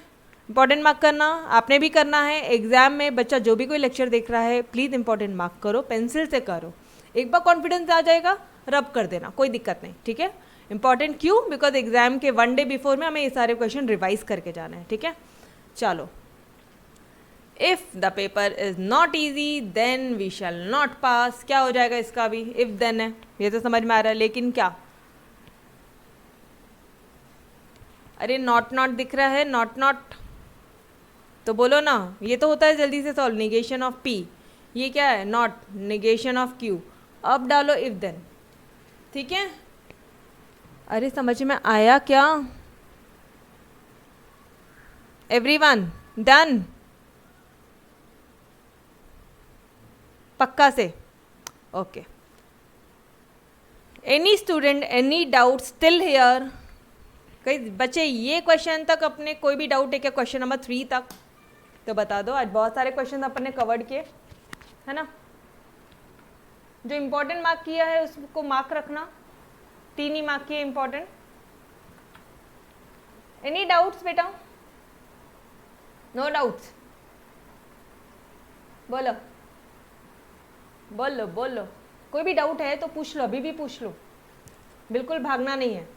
इंपॉर्टेंट मार्क करना, आपने भी करना है एग्जाम में। बच्चा जो भी कोई लेक्चर देख रहा है प्लीज़ इंपॉर्टेंट मार्क करो, पेंसिल से करो। एक बार कॉन्फिडेंस आ जाएगा रब कर देना, कोई दिक्कत नहीं, ठीक है। इंपॉर्टेंट क्यों? बिकॉज एग्जाम के 1 डे बिफोर में हमें ये सारे क्वेश्चन रिवाइज करके जाना है, ठीक है। चलो, if the paper is not easy then we shall not pass. क्या हो जाएगा इसका भी? इफ देन है, ये तो समझ में आ रहा है, लेकिन क्या? अरे नॉट नॉट दिख रहा है, नॉट नॉट तो बोलो ना, ये तो होता है जल्दी से सॉल्व। निगेशन ऑफ पी, ये क्या है? Not, negation of Q. अब डालो इफ देन, ठीक है। अरे समझ में आया क्या एवरीवन? डन पक्का से? Okay. Any student any doubt still here? कई बच्चे ये क्वेश्चन तक अपने कोई भी डाउट है क्या? क्वेश्चन नंबर 3 तक तो बता दो। आज बहुत सारे क्वेश्चन अपन ने कवर्ड किए है ना। जो इम्पोर्टेंट मार्क किया है उसको मार्क रखना, 3 ही मार्क किए इम्पोर्टेंट। एनी डाउट्स बेटा? No doubts? बोलो बोलो बोलो, कोई भी डाउट है तो पूछ लो, अभी भी पूछ लो, बिल्कुल भागना नहीं है।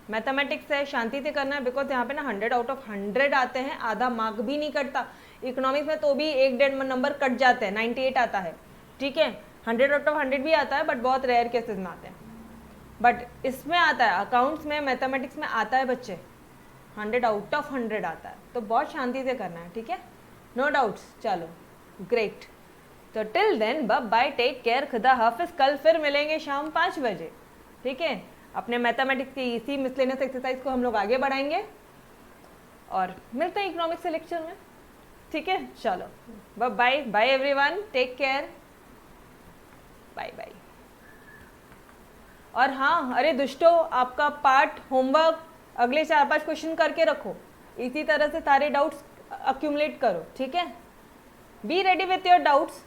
मैथमेटिक्स है, शांति से करना है, बिकॉज यहाँ पे ना 100 आउट ऑफ 100 आते हैं, आधा मार्क भी नहीं कटता। इकोनॉमिक्स में तो भी 1-1.5 नंबर कट जाते हैं, 98 आता है, ठीक है। 100 आउट ऑफ 100 भी आता है, बट बहुत रेयर केसेस में आते हैं। बट इसमें आता है, अकाउंट्स में, मैथमेटिक्स में आता है बच्चे, 100 आउट ऑफ 100 आता है, तो बहुत शांति से करना है, ठीक है। No doubts? चलो ग्रेट। तो till then bye, take care, खुदा हाफिज। कल फिर मिलेंगे शाम 5 बजे, ठीक है। अपने मैथमेटिक्स की इसी मिसलेनियस एक्सरसाइज को हम लोग आगे बढ़ाएंगे और मिलते हैं इकोनॉमिक्स के लेक्चर में, ठीक है। चलो bye bye everyone, take care, bye bye. और हाँ, अरे दुष्टो, आपका पार्ट होमवर्क अगले 4-5 क्वेश्चन करके रखो, इसी तरह से सारे डाउट्स अक्यूमुलेट करो, ठीक है। Be ready with your doubts,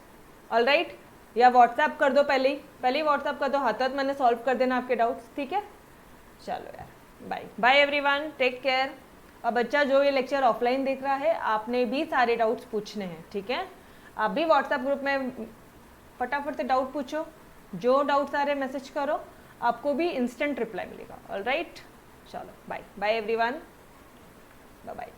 all right. या व्हाट्सएप कर दो, पहले ही व्हाट्सएप कर दो, हाथ मैंने सॉल्व कर देना आपके डाउट्स, ठीक है। चलो यार, bye bye everyone, take care. और बच्चा जो ये लेक्चर ऑफलाइन देख रहा है, आपने भी सारे डाउट्स पूछने हैं, ठीक है। आप भी व्हाट्सएप ग्रुप में फटाफट से डाउट पूछो, जो डाउट्स आ रहे मैसेज करो, आपको भी इंस्टेंट रिप्लाई मिलेगा, ऑल राइट। चलो bye bye everyone, bye bye.